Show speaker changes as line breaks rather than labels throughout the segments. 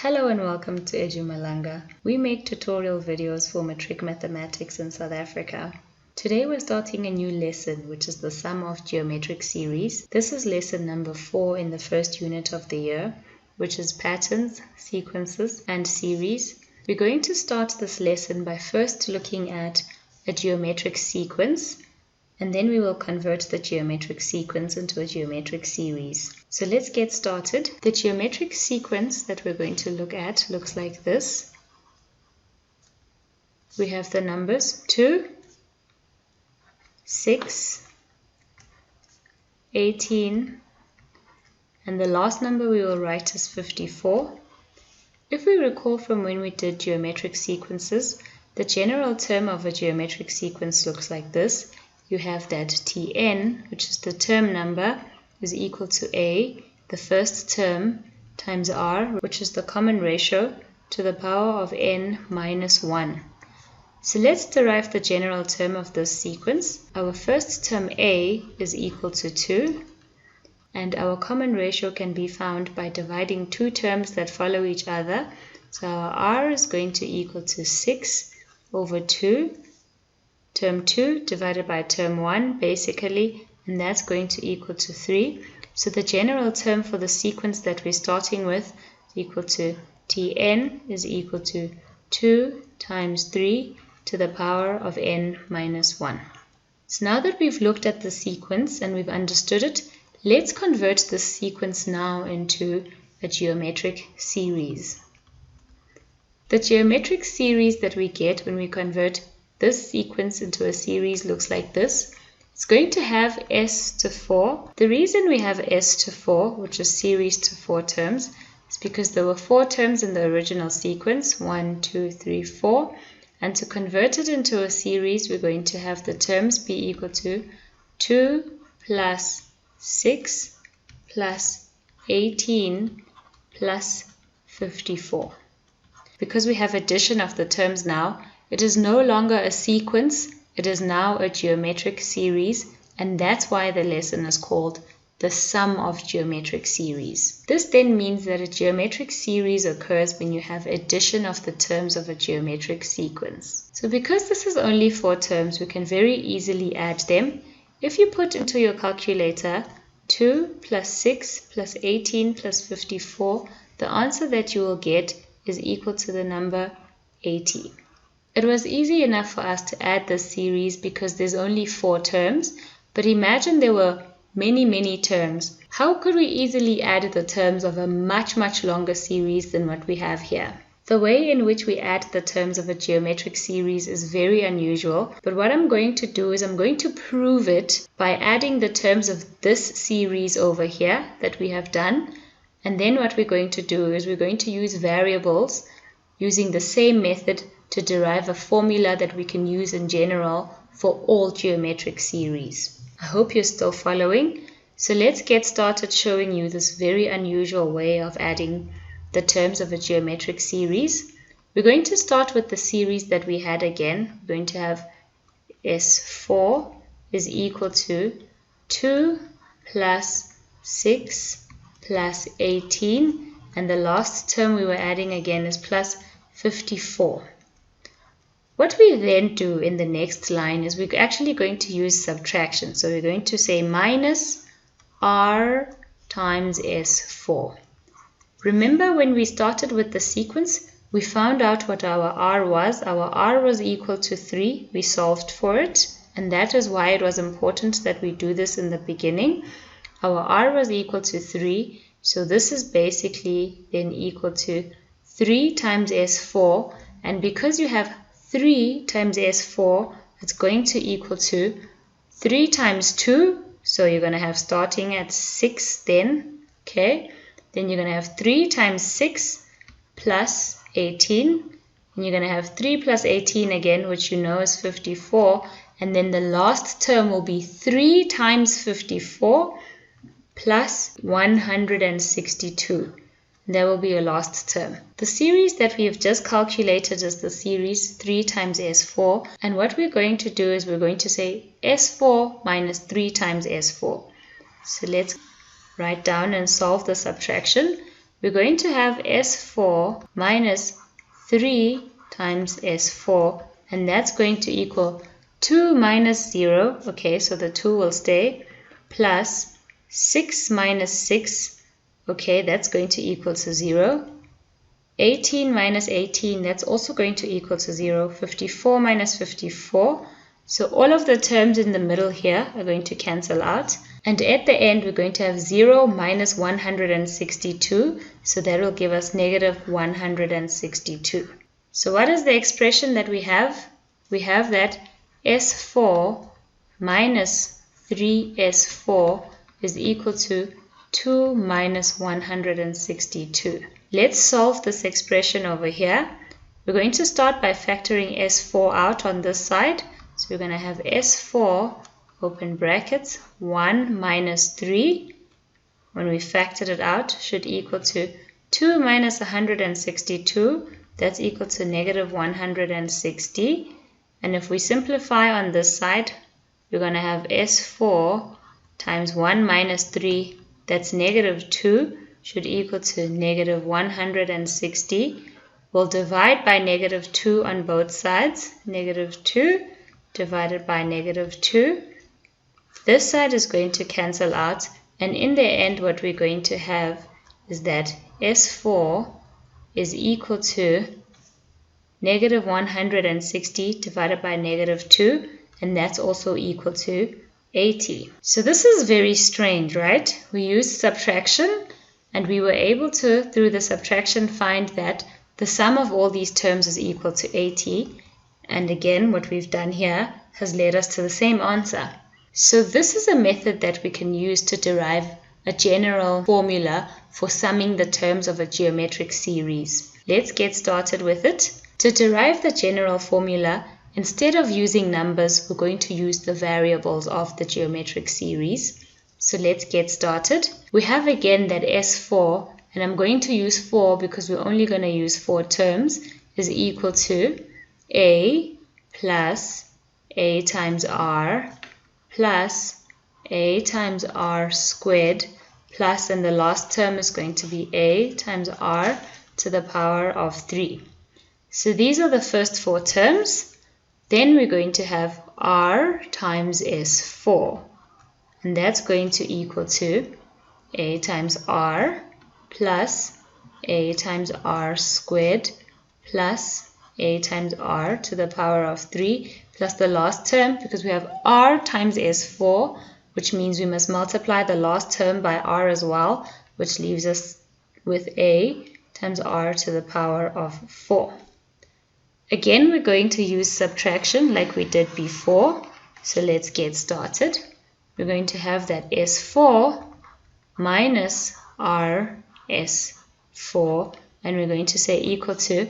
Hello and welcome to Edu-Malanga. We make tutorial videos for Matric mathematics in South Africa. Today we're starting a new lesson, which is the sum of geometric series. This is lesson number 4 in the first unit of the year, which is patterns, sequences, and series. We're going to start this lesson by first looking at a geometric sequence, and then we will convert the geometric sequence into a geometric series. So let's get started. The geometric sequence that we're going to look at looks like this. We have the numbers 2, 6, 18, and the last number we will write is 54. If we recall from when we did geometric sequences, the general term of a geometric sequence looks like this. You have that Tn, which is the term number, is equal to A, the first term, times R, which is the common ratio, to the power of n minus 1. So let's derive the general term of this sequence. Our first term A is equal to 2, and our common ratio can be found by dividing two terms that follow each other. So our R is going to equal to 6 over 2. Term 2 divided by term 1 basically, and that's going to equal to 3. So the general term for the sequence that we're starting with is equal to Tn is equal to 2 times 3 to the power of n minus 1. So now that we've looked at the sequence and we've understood it, let's convert this sequence now into a geometric series. The geometric series that we get when we convert this sequence into a series looks like this. It's going to have s to 4. The reason we have s to 4, which is series to 4 terms, is because there were 4 terms in the original sequence, 1, 2, 3, 4. And to convert it into a series, we're going to have the terms be equal to 2 plus 6 plus 18 plus 54. Because we have addition of the terms now, it is no longer a sequence, it is now a geometric series, and that's why the lesson is called the sum of geometric series. This then means that a geometric series occurs when you have addition of the terms of a geometric sequence. So because this is only 4 terms, we can very easily add them. If you put into your calculator 2 plus 6 plus 18 plus 54, the answer that you will get is equal to the number 80. It was easy enough for us to add this series because there's only 4 terms, but imagine there were many terms. How could we easily add the terms of a much longer series than what we have here? The way in which we add the terms of a geometric series is very unusual, but what I'm going to do is I'm going to prove it by adding the terms of this series over here that we have done, and then what we're going to do is we're going to use variables using the same method to derive a formula that we can use in general for all geometric series. I hope you're still following. So let's get started showing you this very unusual way of adding the terms of a geometric series. We're going to start with the series that we had again. We're going to have S4 is equal to 2 plus 6 plus 18, and the last term we were adding again is plus 54. What we then do in the next line is we're actually going to use subtraction. So we're going to say minus R times S4. Remember when we started with the sequence, we found out what our R was. Our R was equal to 3. We solved for it, and that is why it was important that we do this in the beginning. Our R was equal to 3, so this is basically then equal to 3 times S4, and because you have 3 times S4, it's going to equal to 3 times 2, so you're going to have starting at 6 then, okay? Then you're going to have 3 times 6 plus 18, and you're going to have 3 plus 18 again, which you know is 54, and then the last term will be 3 times 54 plus 162. That will be your last term. The series that we have just calculated is the series 3 times S4. And what we're going to do is we're going to say S4 minus 3 times S4. So let's write down and solve the subtraction. we're going to have S4 minus 3 times S4, and that's going to equal 2 minus 0, okay, so the 2 will stay, plus 6 minus 6, okay, that's going to equal to 0. 18 minus 18, that's also going to equal to 0. 54 minus 54. So all of the terms in the middle here are going to cancel out. And at the end, we're going to have 0 minus 162. So that will give us negative 162. So what is the expression that we have? We have that S4 minus 3S4 is equal to 2 minus 162. Let's solve this expression over here. We're going to start by factoring S4 out on this side. So we're going to have S4, open brackets, 1 minus 3. When we factored it out, should equal to 2 minus 162. That's equal to negative 160. And if we simplify on this side, we're going to have S4 times 1 minus 3. That's negative 2. Should equal to negative 160. We'll divide by negative 2 on both sides. Negative 2 divided by negative 2. This side is going to cancel out, and in the end what we're going to have is that S4 is equal to negative 160 divided by negative 2, and that's also equal to 80. So this is very strange, right? We used subtraction, and we were able to, through the subtraction, find that the sum of all these terms is equal to 80. And again, what we've done here has led us to the same answer. So this is a method that we can use to derive a general formula for summing the terms of a geometric series. Let's get started with it. To derive the general formula, instead of using numbers, we're going to use the variables of the geometric series. So let's get started. We have again that S4, and I'm going to use 4 because we're only going to use 4 terms, is equal to A plus A times R plus A times R squared plus, and the last term is going to be A times R to the power of 3. So these are the first 4 terms. Then we're going to have R times S4. And that's going to equal to A times R plus A times R squared plus A times R to the power of 3 plus the last term, because we have R times S4, which means we must multiply the last term by R as well, which leaves us with A times R to the power of 4. Again, we're going to use subtraction like we did before. So let's get started. We're going to have that S4 minus R S4, and we're going to say equal to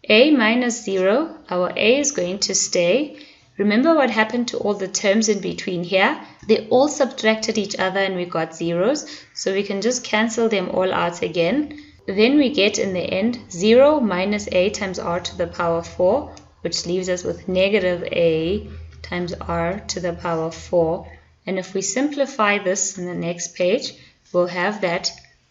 A minus 0. Our A is going to stay. Remember what happened to all the terms in between here? They all subtracted each other and we got zeros, so we can just cancel them all out again. Then we get in the end 0 minus A times R to the power 4, which leaves us with negative A times R to the power 4. And if we simplify this in the next page, we'll have that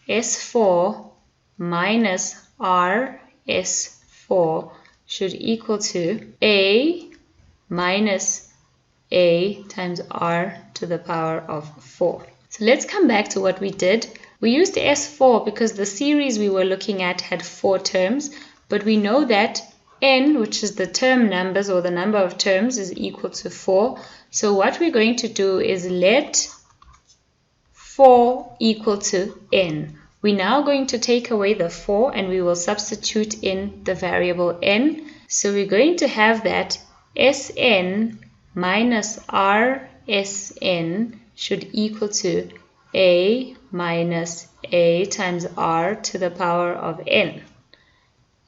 S4 minus R S4 should equal to A minus A times R to the power of 4. So let's come back to what we did. We used S4 because the series we were looking at had 4 terms, but we know that n, which is the term numbers or the number of terms, is equal to 4. So what we're going to do is let 4 equal to n. We're now going to take away the 4 and we will substitute in the variable n. So we're going to have that Sn minus Rsn should equal to A minus A times R to the power of n.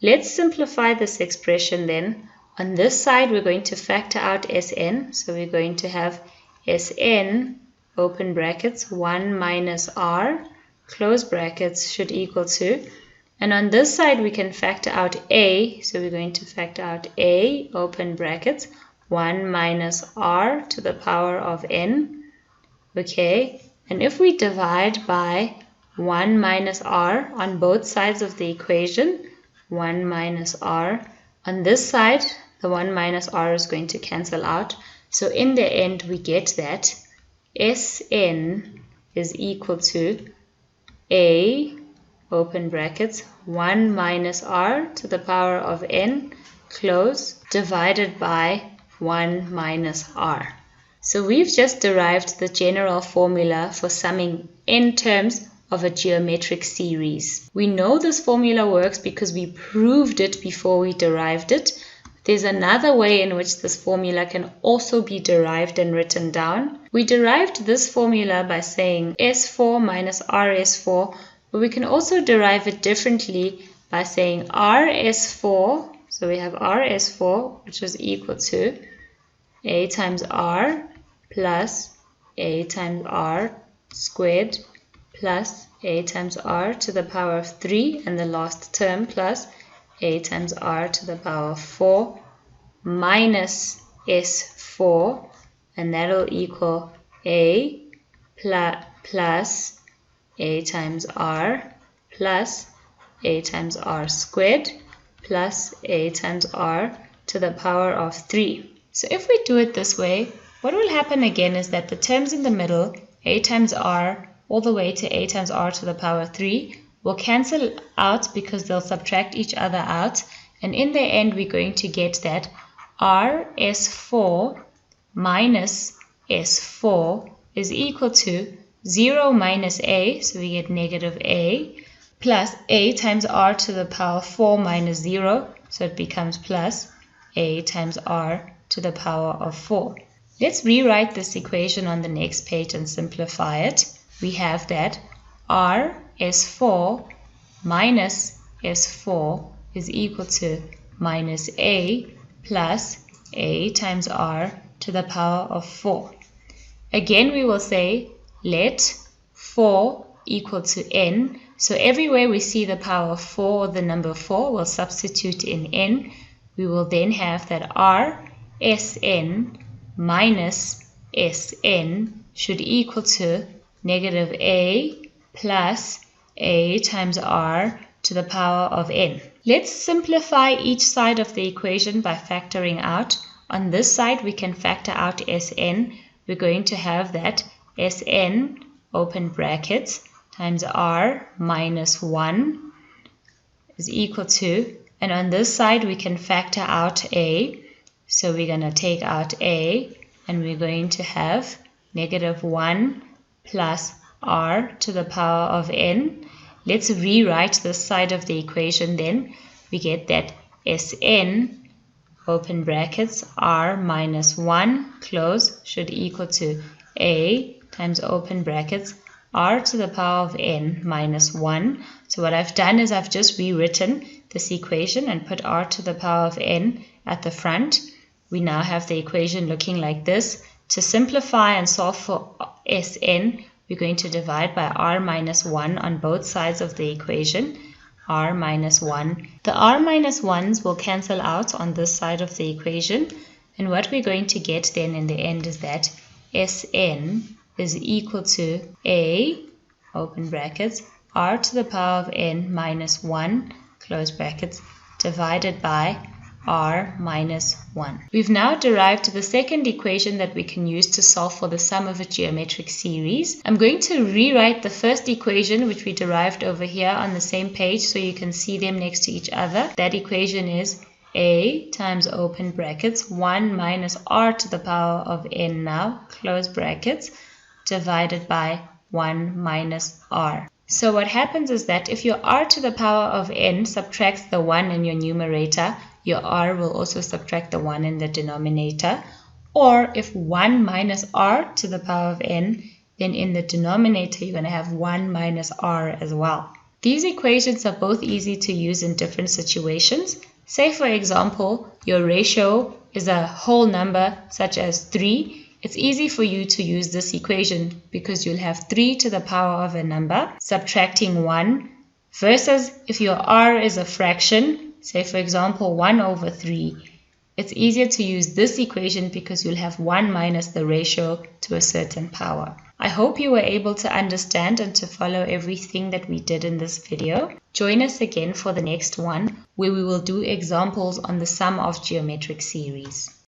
Let's simplify this expression then. On this side, we're going to factor out Sn. So we're going to have Sn, open brackets, 1 minus R, close brackets, should equal to. And on this side, we can factor out A. So we're going to factor out A, open brackets, 1 minus R to the power of n. Okay. And if we divide by 1 minus r on both sides of the equation. 1 minus r. On this side, the 1 minus r is going to cancel out. So in the end, we get that Sn is equal to a, open brackets, 1 minus r to the power of n, close, divided by 1 minus r. So we've just derived the general formula for summing n terms of a geometric series. We know this formula works because we proved it before we derived it. There's another way in which this formula can also be derived and written down. We derived this formula by saying S4 minus RS4, but we can also derive it differently by saying RS4. So we have RS4, which is equal to A times R plus A times R squared plus A times R to the power of 3, and the last term plus A times R to the power of 4 minus S4, and that will equal A plus A times R plus A times R squared plus A times R to the power of 3. So if we do it this way, what will happen again is that the terms in the middle, A times R all the way to A times R to the power 3, will cancel out because they'll subtract each other out. And in the end, we're going to get that RS4 minus S4 is equal to 0 minus A, so we get negative A, plus A times R to the power 4 minus 0, so it becomes plus A times R to the power of 4. Let's rewrite this equation on the next page and simplify it. We have that RS4 minus S4 is equal to minus A plus A times R to the power of 4. Again, we will say let 4 equal to n. So everywhere we see the power of 4 or the number 4, we'll substitute in n. We will then have that Rsn minus Sn should equal to negative A plus A times R to the power of n. Let's simplify each side of the equation by factoring out. On this side, we can factor out Sn. We're going to have that Sn, open brackets, times R minus 1 is equal to, and on this side, we can factor out A. So we're going to take out A, and we're going to have negative 1 plus R to the power of n. Let's rewrite this side of the equation then. We get that Sn, open brackets, R minus 1, close, should equal to A times open brackets, R to the power of n minus 1. So what I've done is I've just rewritten this equation and put R to the power of n at the front. We now have the equation looking like this. To simplify and solve for Sn, we're going to divide by R minus 1 on both sides of the equation. R minus 1. The R minus 1s will cancel out on this side of the equation. And what we're going to get then in the end is that Sn is equal to A, open brackets, R to the power of n minus 1, close brackets, divided by R minus 1. We've now derived the second equation that we can use to solve for the sum of a geometric series. I'm going to rewrite the first equation, which we derived over here on the same page so you can see them next to each other. That equation is A times open brackets 1 minus R to the power of n now, close brackets, divided by 1 minus R. So what happens is that if your R to the power of n subtracts the 1 in your numerator, your R will also subtract the 1 in the denominator. Or if 1 minus R to the power of n, then in the denominator you're going to have 1 minus R as well. These equations are both easy to use in different situations. Say for example, your ratio is a whole number such as 3. It's easy for you to use this equation because you'll have 3 to the power of a number, subtracting 1, versus if your R is a fraction, say for example 1 over 3. It's easier to use this equation because you'll have 1 minus the ratio to a certain power. I hope you were able to understand and to follow everything that we did in this video. Join us again for the next one, where we will do examples on the sum of geometric series.